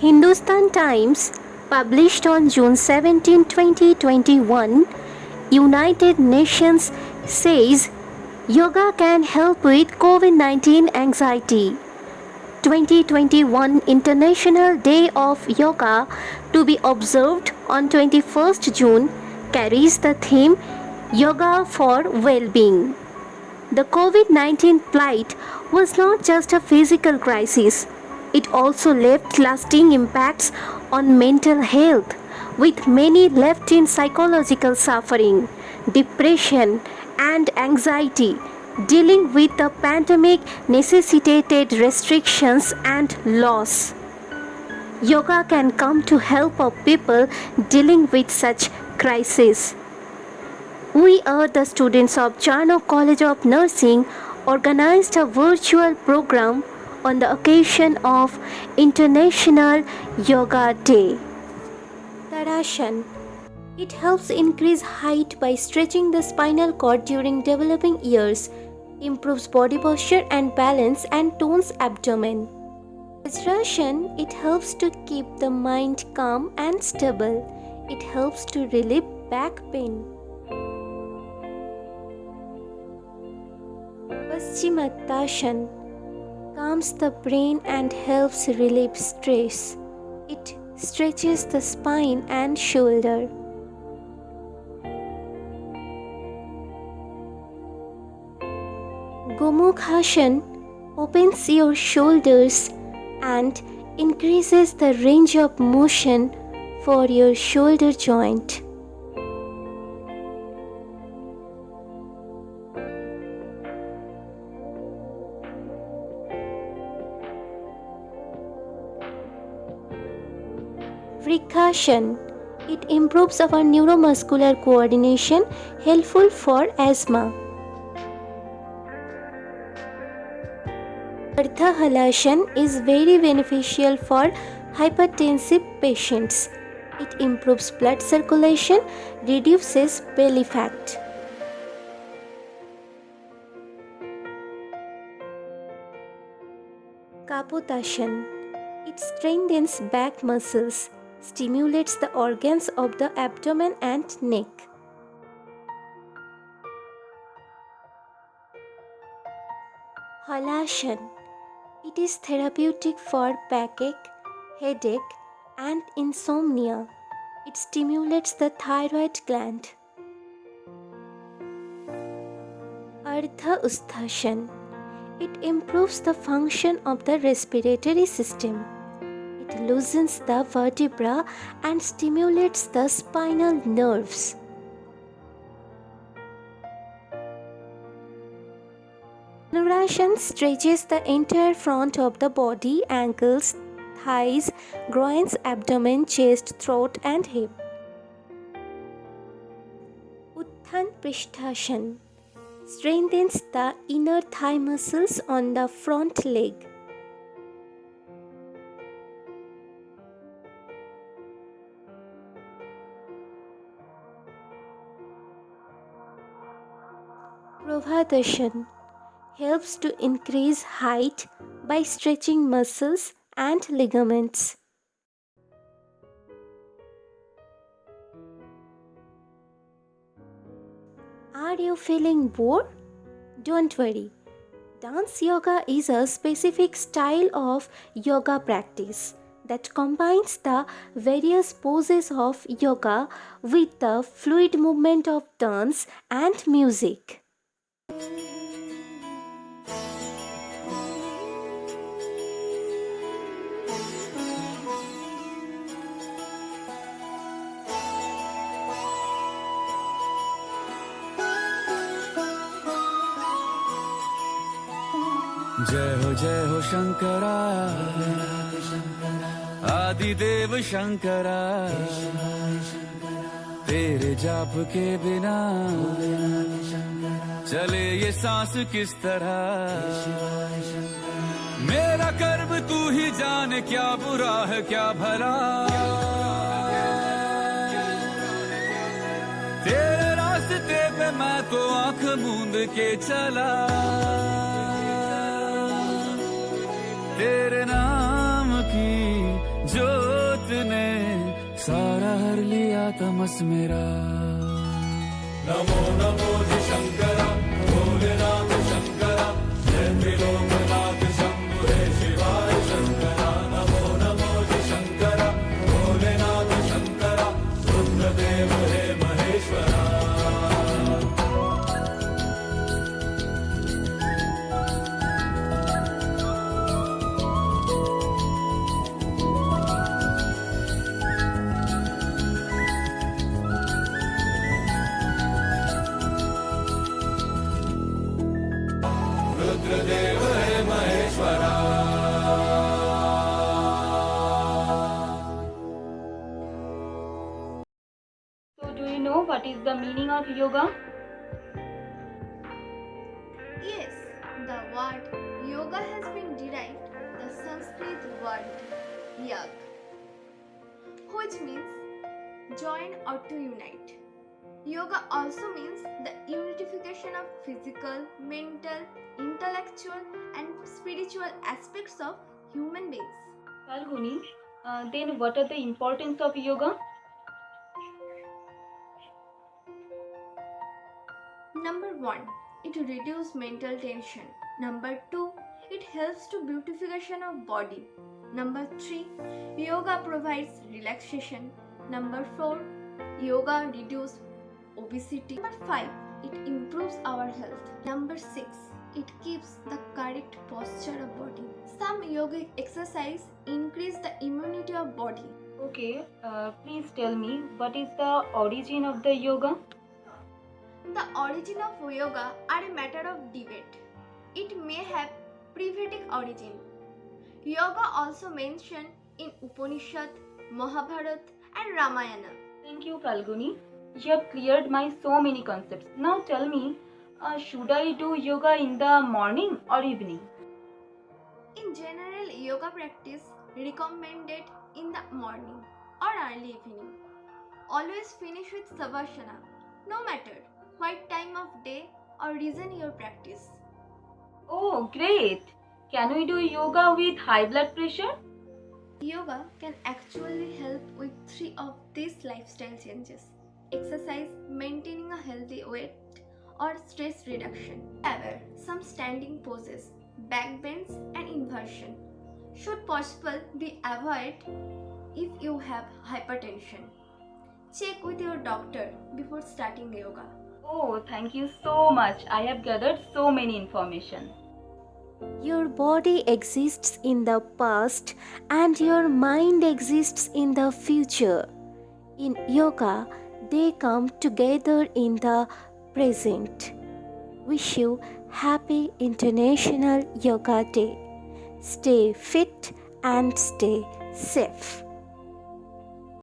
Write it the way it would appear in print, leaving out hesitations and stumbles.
Hindustan Times, published on June 17, 2021, United Nations says yoga can help with COVID-19 anxiety. 2021 International Day of Yoga, to be observed on 21st June, carries the theme Yoga for Well-being. The COVID-19 plight was not just a physical crisis, it also left lasting impacts on mental health, with many left in psychological suffering, depression, and anxiety. Dealing with the pandemic necessitated restrictions and loss. Yoga can come to help of people dealing with such crises. We are the students of Charnock College of Nursing organized a virtual program on the occasion of International Yoga Day. Tadasana. It helps increase height by stretching the spinal cord during developing years, improves body posture and balance, and tones abdomen. Vajrasana. It helps to keep the mind calm and stable. It helps to relieve back pain. Paschimottanasana calms the brain and helps relieve stress. It stretches the spine and shoulder. Gomukhasana opens your shoulders and increases the range of motion for your shoulder joint. Vrikasana. It improves our neuromuscular coordination, helpful for asthma. Ardha Halasana is very beneficial for hypertensive patients. It improves blood circulation, reduces belly fat. Kapotasana. It strengthens back muscles, stimulates the organs of the abdomen and neck. Halasana. It is therapeutic for backache, headache, and insomnia. It stimulates the thyroid gland. Ardha Usthasana. It improves the function of the respiratory system. It loosens the vertebra and stimulates the spinal nerves. Dhanurasana stretches the entire front of the body, ankles, thighs, groins, abdomen, chest, throat, and hip. Utthana Prishthasana strengthens the inner thigh muscles on the front leg. Prabhatasana helps to increase height by stretching muscles and ligaments. Are you feeling bored? Don't worry. Dance yoga is a specific style of yoga practice that combines the various poses of yoga with the fluid movement of dance and music. जय हो शंकरा आदिदेव शंकरा तेरे जाप के बिना चले ये सांस किस तरह मेरा कर्म तू ही जाने क्या बुरा है क्या भला तेरे रास्ते पे मैं तो आंख मूंद के चला तेरे नाम की जो तमस मेरा। नमो नमो जी शंकरा, भोलेनाथ शंकरा, जय त्रिलोकनाथ शंभु हे शिवाय शंकरा। नमो नमो जी शंकरा, भोलेनाथ शंकरा, रुद्रदेव हे महेश्वरा। रुद्रदेव हे Maheshwara. So, do you know what is the meaning of yoga? Yes, the word yoga has been derived the Sanskrit word yag, which means join or to unite. Yoga also means the unification of physical, mental, intellectual and spiritual aspects of human beings. Falguni, then what are the importance of yoga? Number 1, it reduces mental tension. Number 2, it helps to beautification of body. Number 3, yoga provides relaxation. Number 4, yoga reduces obesity. Number 5, it improves our health. Number 6, it keeps the correct posture of body. Some yogic exercise increase the immunity of body. Okay, please tell me what is the origin of the yoga? The origin of yoga are a matter of debate. It may have pre-Vedic origin. Yoga also mentioned in Upanishad, Mahabharata and Ramayana. Thank you, Falguni. You have cleared my so many concepts. Now tell me, should I do yoga in the morning or evening? In general, yoga practice recommended in the morning or early evening. Always finish with Savasana, no matter what time of day or reason your practice. Oh, great! Can we do yoga with high blood pressure? Yoga can actually help with 3 of these lifestyle changes: exercise, maintaining a healthy weight, or stress reduction. However, some standing poses, back bends, and inversion should possible be avoided if you have hypertension. Check with your doctor before starting yoga. Oh, thank you so much. I have gathered so many information. Your body exists in the past and your mind exists in the future. In yoga, they come together in the present. Wish you happy International Yoga Day. Stay fit and stay safe.